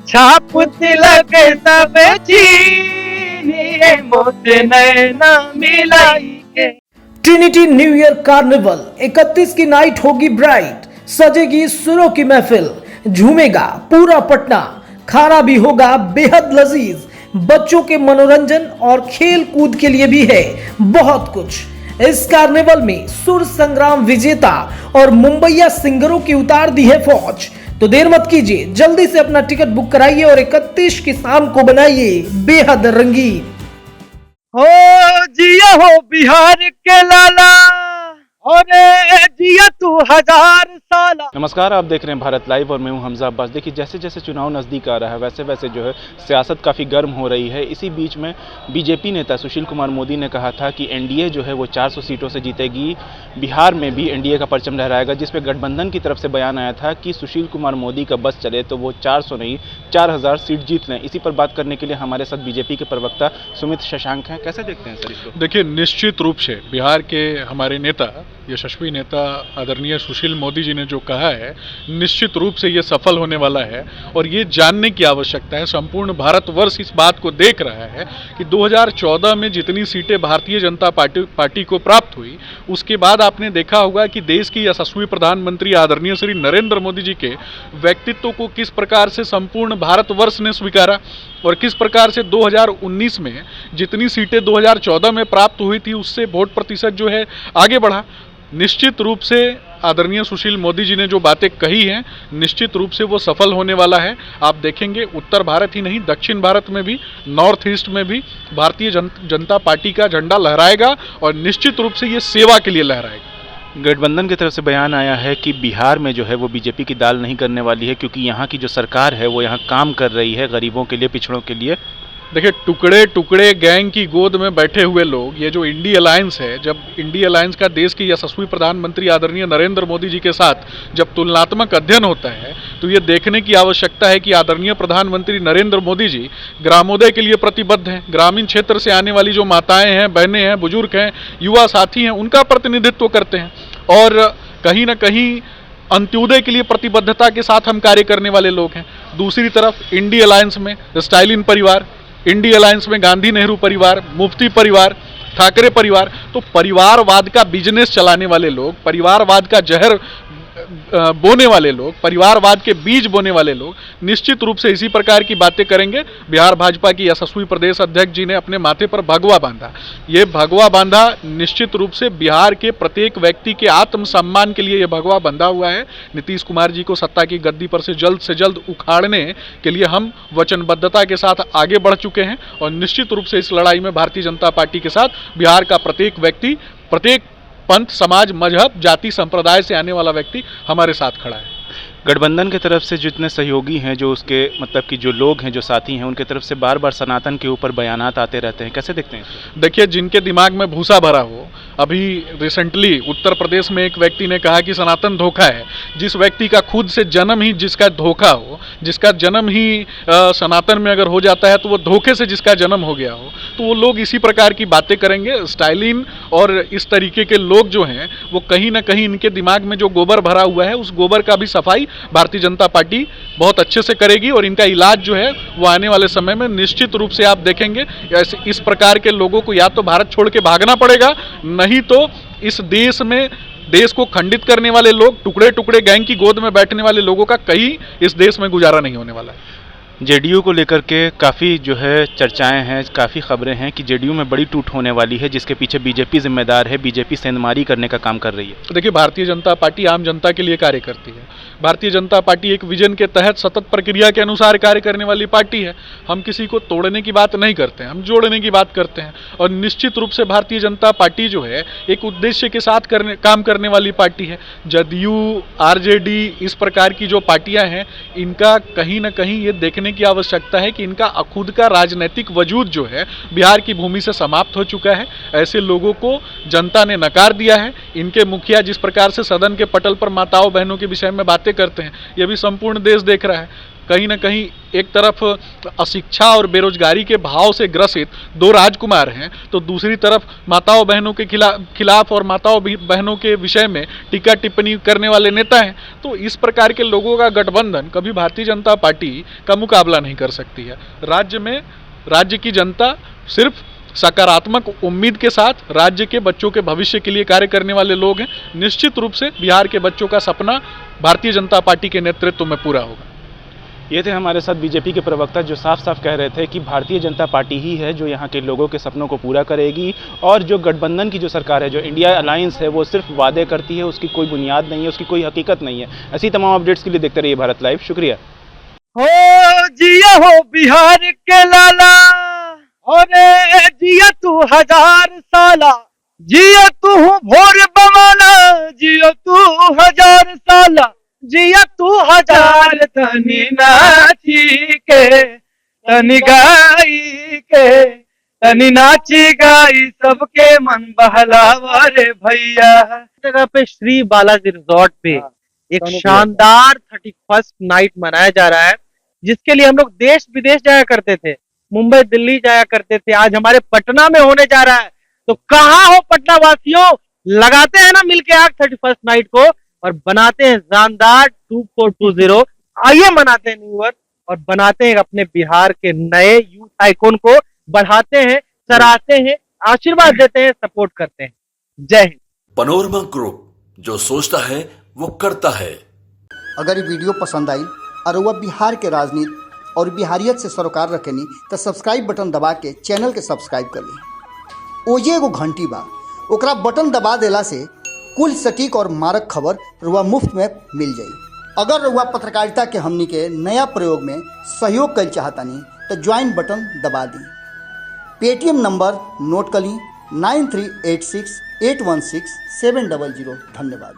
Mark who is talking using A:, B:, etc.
A: छाप तिलक सब चीनिए मोत नैना मिलाई के।
B: ट्रिनिटी न्यू ईयर कार्निवल 31 की नाइट होगी ब्राइट, सजेगी सुरों की महफिल, झूमेगा पूरा पटना, खाना भी होगा बेहद लजीज, बच्चों के मनोरंजन और खेल कूद के लिए भी है बहुत कुछ। इस कार्निवल में सुर संग्राम विजेता और मुंबईया सिंगरों की उतार दी है फौज। तो देर मत कीजिए, जल्दी से अपना टिकट बुक कराइए और 31 की शाम को बनाइए बेहद रंगीन।
A: हो जिया हो बिहार के लाला, और जिया तू 1000 साला।
C: नमस्कार, आप देख रहे हैं भारत लाइव और मैं हूं हमजा अब्बास। देखिए, जैसे जैसे चुनाव नज़दीक आ रहा है वैसे वैसे जो है सियासत काफ़ी गर्म हो रही है। इसी बीच में बीजेपी नेता सुशील कुमार मोदी ने कहा था कि एनडीए जो है वो 400 सीटों से जीतेगी, बिहार में भी एनडीए का परचम लहराएगा, जिस पे गठबंधन की तरफ से बयान आया था कि सुशील कुमार मोदी का बस चले तो वो 400 नहीं 4000 सीट जीत लें। इसी पर बात करने के लिए हमारे साथ बीजेपी के प्रवक्ता सुमित शशांक हैं। कैसे देखते हैं सर इसको?
D: देखिए, निश्चित रूप से बिहार के हमारे नेता, यशस्वी नेता आदरणीय सुशील मोदी जी ने जो कहा है, निश्चित रूप से ये सफल होने वाला है। और ये जानने की आवश्यकता है, संपूर्ण भारतवर्ष इस बात को देख रहा है कि 2014 में जितनी सीटें भारतीय जनता पार्टी को प्राप्त हुई, उसके बाद आपने देखा होगा कि देश की यशस्वी प्रधानमंत्री आदरणीय श्री नरेंद्र मोदी जी के व्यक्तित्व को किस प्रकार से संपूर्ण भारतवर्ष ने स्वीकारा और किस प्रकार से 2019 में जितनी सीटें 2014 में प्राप्त हुई थी उससे वोट प्रतिशत जो है आगे बढ़ा। निश्चित रूप से आदरणीय सुशील मोदी जी ने जो बातें कही हैं, निश्चित रूप से वो सफल होने वाला है। आप देखेंगे उत्तर भारत ही नहीं, दक्षिण भारत में भी, नॉर्थ ईस्ट में भी भारतीय जनता पार्टी का झंडा लहराएगा और निश्चित रूप से ये सेवा के लिए लहराएगा।
C: गठबंधन की तरफ से बयान आया है कि बिहार में जो है वो बीजेपी की दाल नहीं करने वाली है, क्योंकि यहाँ की जो सरकार है वो यहाँ काम कर रही है गरीबों के लिए, पिछड़ों के लिए।
D: देखिए, टुकड़े टुकड़े गैंग की गोद में बैठे हुए लोग, ये जो इंडी अलायंस है, जब इंडी अलायंस का देश की यशस्वी प्रधानमंत्री आदरणीय नरेंद्र मोदी जी के साथ जब तुलनात्मक अध्ययन होता है तो ये देखने की आवश्यकता है कि आदरणीय प्रधानमंत्री नरेंद्र मोदी जी ग्रामोदय के लिए प्रतिबद्ध हैं। ग्रामीण क्षेत्र से आने वाली जो माताएं हैं, बहनें हैं, बुजुर्ग हैं, युवा साथी हैं, उनका प्रतिनिधित्व करते हैं और कहीं ना कहीं अंत्योदय के लिए प्रतिबद्धता के साथ हम कार्य करने वाले लोग हैं। दूसरी तरफ इंडी अलायंस में स्टालिन परिवार, इंडी अलायंस में गांधी नेहरू परिवार, मुफ्ती परिवार, ठाकरे परिवार, तो परिवारवाद का बिजनेस चलाने वाले लोग, परिवारवाद का जहर बोने वाले लोग, परिवारवाद के बीज बोने वाले लोग निश्चित रूप से इसी प्रकार की बातें करेंगे। बिहार भाजपा की यशस्वी प्रदेश अध्यक्ष जी ने अपने माथे पर भगवा बांधा। ये भगवा बांधा निश्चित रूप से बिहार के प्रत्येक व्यक्ति के आत्मसम्मान के लिए ये भगवा बंधा हुआ है। नीतीश कुमार जी को सत्ता की गद्दी पर से जल्द उखाड़ने के लिए हम वचनबद्धता के साथ आगे बढ़ चुके हैं और निश्चित रूप से इस लड़ाई में भारतीय जनता पार्टी के साथ बिहार का प्रत्येक व्यक्ति, प्रत्येक पंथ, समाज, मजहब, जाति, संप्रदाय से आने वाला व्यक्ति हमारे साथ खड़ा है।
C: गठबंधन की तरफ से जितने सहयोगी हैं, जो उसके मतलब कि जो लोग हैं, जो साथी हैं, उनके तरफ से बार बार सनातन के ऊपर बयानात आते रहते हैं। कैसे देखते हैं?
D: देखिए, जिनके दिमाग में भूसा भरा हो, अभी रिसेंटली उत्तर प्रदेश में एक व्यक्ति ने कहा कि सनातन धोखा है। जिस व्यक्ति का खुद से जन्म ही जिसका धोखा हो, जिसका जन्म ही सनातन में अगर हो जाता है तो वो धोखे से जिसका जन्म हो गया हो, तो वो लोग इसी प्रकार की बातें करेंगे। स्टालिन और इस तरीके के लोग जो हैं वो कहीं ना कहीं इनके दिमाग में जो गोबर भरा हुआ है, उस गोबर का भी सफाई भारतीय जनता पार्टी बहुत अच्छे से करेगी और इनका इलाज जो है वो आने वाले समय में निश्चित रूप से आप देखेंगे। इस प्रकार के लोगों को या तो भारत छोड़ के भागना पड़ेगा, नहीं तो इस देश में देश को खंडित करने वाले लोग, टुकड़े टुकड़े गैंग की गोद में बैठने वाले लोगों का कहीं इस देश में गुजारा नहीं होने वाला है।
C: जेडीयू को लेकर के काफ़ी जो है चर्चाएं हैं, काफ़ी खबरें हैं कि जेडीयू में बड़ी टूट होने वाली है, जिसके पीछे बीजेपी जिम्मेदार है। बीजेपी सेंधमारी करने का काम कर रही है।
D: देखिए, भारतीय जनता पार्टी आम जनता के लिए कार्य करती है। भारतीय जनता पार्टी एक विजन के तहत सतत प्रक्रिया के अनुसार कार्य करने वाली पार्टी है। हम किसी को तोड़ने की बात नहीं करते हैं, हम जोड़ने की बात करते हैं और निश्चित रूप से भारतीय जनता पार्टी जो है एक उद्देश्य के साथ काम करने वाली पार्टी है। जदयू, आरजेडी, इस प्रकार की जो पार्टियां हैं, इनका कहीं ना कहीं ये देखने की आवश्यकता है कि इनका खुद का राजनीतिक वजूद जो है बिहार की भूमि से समाप्त हो चुका है। ऐसे लोगों को जनता ने नकार दिया है। इनके मुखिया जिस प्रकार से सदन के पटल पर माताओं बहनों के विषय में बातें करते हैं, यह भी संपूर्ण देश देख रहा है। कहीं ना कहीं एक तरफ अशिक्षा और बेरोजगारी के भाव से ग्रसित दो राजकुमार हैं, तो दूसरी तरफ माताओं बहनों के खिलाफ और माताओं बहनों के विषय में टीका टिप्पणी करने वाले नेता हैं। तो इस प्रकार के लोगों का गठबंधन कभी भारतीय जनता पार्टी का मुकाबला नहीं कर सकती है। राज्य की जनता सिर्फ सकारात्मक उम्मीद के साथ राज्य के बच्चों के भविष्य के लिए कार्य करने वाले लोग हैं। निश्चित रूप से बिहार के बच्चों का सपना भारतीय जनता पार्टी के नेतृत्व में पूरा होगा।
C: ये थे हमारे साथ बीजेपी के प्रवक्ता जो साफ साफ कह रहे थे कि भारतीय जनता पार्टी ही है जो यहाँ के लोगों के सपनों को पूरा करेगी, और जो गठबंधन की जो सरकार है, जो इंडिया अलायंस है, वो सिर्फ वादे करती है, उसकी कोई बुनियाद नहीं है, उसकी कोई हकीकत नहीं है। ऐसी तमाम अपडेट्स के लिए देखते रहिए भारत लाइव। शुक्रिया।
A: हो जिया हो बिहार के लाला, अरे जिया तू 1000 साला, जिया तू भोर बमाना, जिया तू 1000 साला, जिया तू 1000 तनी नाची के, तनी गाई के, तनी नाची गाई सबके मन बहलावा रे भैया। जगह पे श्री बालाजी रिजॉर्ट पे एक शानदार 31st नाइट मनाया जा रहा है, जिसके लिए हम लोग देश विदेश जाया करते थे, मुंबई दिल्ली जाया करते थे। आज हमारे पटना में होने जा रहा है, तो कहाँ हो पटना वासियों, लगाते हैं ना मिलके आग 31st नाइट को और बनाते हैं शानदार 2420। आइए मनाते हैं न्यू ईयर और बनाते हैं अपने बिहार के नए यूथ आइकॉन को, बढ़ाते हैं, सराहते हैं, आशीर्वाद देते हैं, सपोर्ट करते हैं। जय हिंद।
E: पनोरमा ग्रुप, जो सोचता है वो करता है।
F: अगर ये वीडियो पसंद आई और वह बिहार के राजनीति और बिहारियत से सरोकार रखेनी तो सब्सक्राइब बटन दबा के चैनल के सब्सक्राइब कर ली। ओजे एगो घंटी बा, ओकरा बटन दबा देला से कुल सटीक और मारक खबर रुआ मुफ्त में मिल जाई। अगर रुआ पत्रकारिता के हमनी के नया प्रयोग में सहयोग कर चाहतानी तो ज्वाइन बटन दबा दी। पेटीएम नंबर नोट कर ली 9386816700। धन्यवाद।